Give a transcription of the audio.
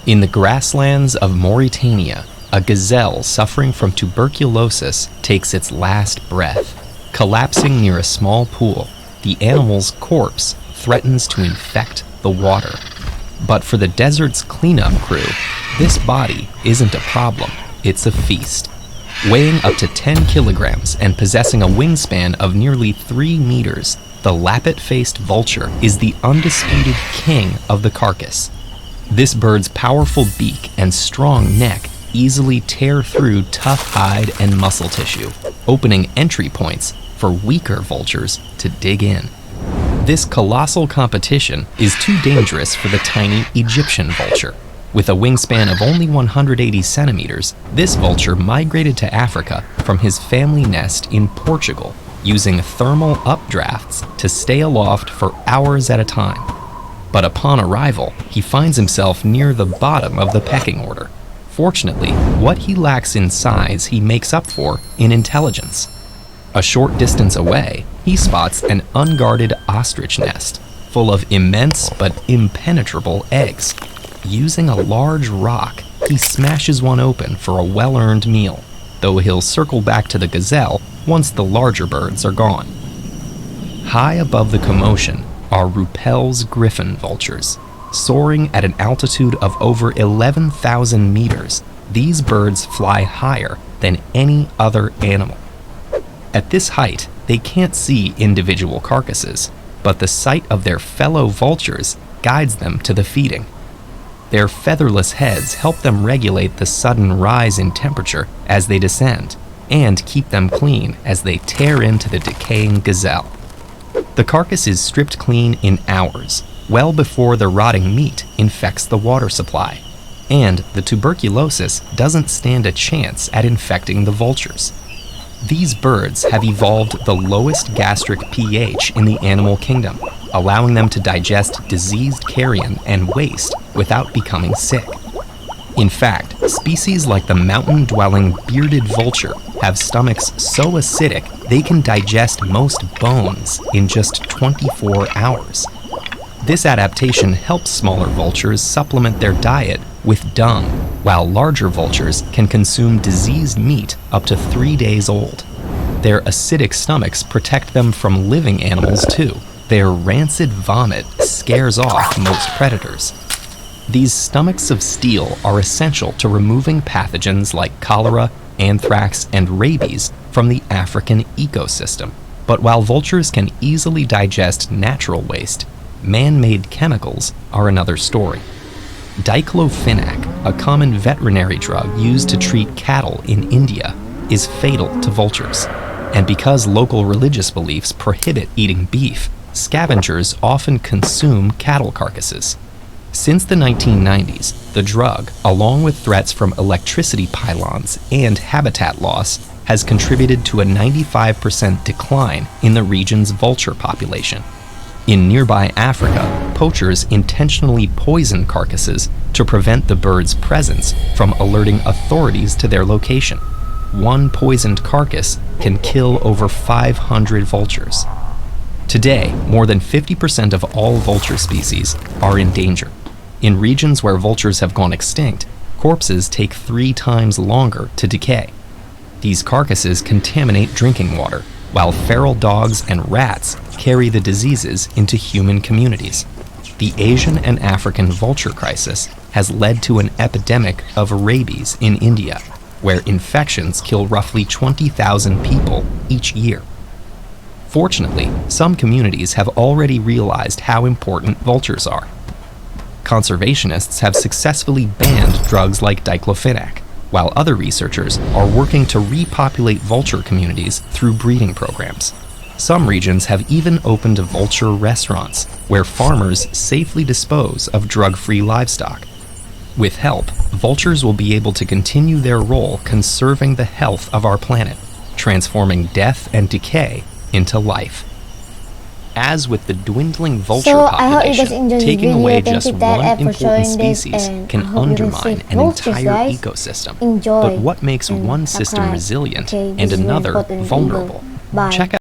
In the grasslands of Mauritania, a gazelle suffering from tuberculosis takes its last breath. Collapsing near a small pool, the animal's corpse threatens to infect the water. But for the desert's cleanup crew, this body isn't a problem, it's a feast. Weighing up to 10 kilograms and possessing a wingspan of nearly 3 meters, the lappet-faced vulture is the undisputed king of the carcass. This bird's powerful beak and strong neck easily tear through tough hide and muscle tissue, opening entry points for weaker vultures to dig in. This colossal competition is too dangerous for the tiny Egyptian vulture. With a wingspan of only 180 centimeters, this vulture migrated to Africa from his family nest in Portugal, using thermal updrafts to stay aloft for hours at a time. But upon arrival, he finds himself near the bottom of the pecking order. Fortunately, what he lacks in size he makes up for in intelligence. A short distance away, he spots an unguarded ostrich nest, full of immense but impenetrable eggs. Using a large rock, he smashes one open for a well-earned meal, though he'll circle back to the gazelle once the larger birds are gone. High above the commotion are Ruppell's griffon vultures. Soaring at an altitude of over 11,000 meters, these birds fly higher than any other animal. At this height, they can't see individual carcasses, but the sight of their fellow vultures guides them to the feeding. Their featherless heads help them regulate the sudden rise in temperature as they descend, and keep them clean as they tear into the decaying gazelle. The carcass is stripped clean in hours, well before the rotting meat infects the water supply, and the tuberculosis doesn't stand a chance at infecting the vultures. These birds have evolved the lowest gastric pH in the animal kingdom, allowing them to digest diseased carrion and waste without becoming sick. In fact, species like the mountain-dwelling bearded vulture have stomachs so acidic they can digest most bones in just 24 hours. This adaptation helps smaller vultures supplement their diet with dung, while larger vultures can consume diseased meat up to 3 days old. Their acidic stomachs protect them from living animals too. Their rancid vomit scares off most predators. These stomachs of steel are essential to removing pathogens like cholera, anthrax, and rabies from the African ecosystem. But while vultures can easily digest natural waste, man-made chemicals are another story. Diclofenac, a common veterinary drug used to treat cattle in India, is fatal to vultures. And because local religious beliefs prohibit eating beef, scavengers often consume cattle carcasses. Since the 1990s, the drug, along with threats from electricity pylons and habitat loss, has contributed to a 95% decline in the region's vulture population. In nearby Africa, poachers intentionally poison carcasses to prevent the bird's presence from alerting authorities to their location. One poisoned carcass can kill over 500 vultures. Today, more than 50% of all vulture species are in danger. In regions where vultures have gone extinct, corpses take 3 times longer to decay. These carcasses contaminate drinking water, while feral dogs and rats carry the diseases into human communities. The Asian and African vulture crisis has led to an epidemic of rabies in India, where infections kill roughly 20,000 people each year. Fortunately, some communities have already realized how important vultures are. Conservationists have successfully banned drugs like diclofenac, while other researchers are working to repopulate vulture communities through breeding programs. Some regions have even opened vulture restaurants, where farmers safely dispose of drug-free livestock. With help, vultures will be able to continue their role conserving the health of our planet, transforming death and decay into life. As with the dwindling vulture population, taking away just one important species can undermine an entire ecosystem. But what makes one system resilient and another vulnerable? Check out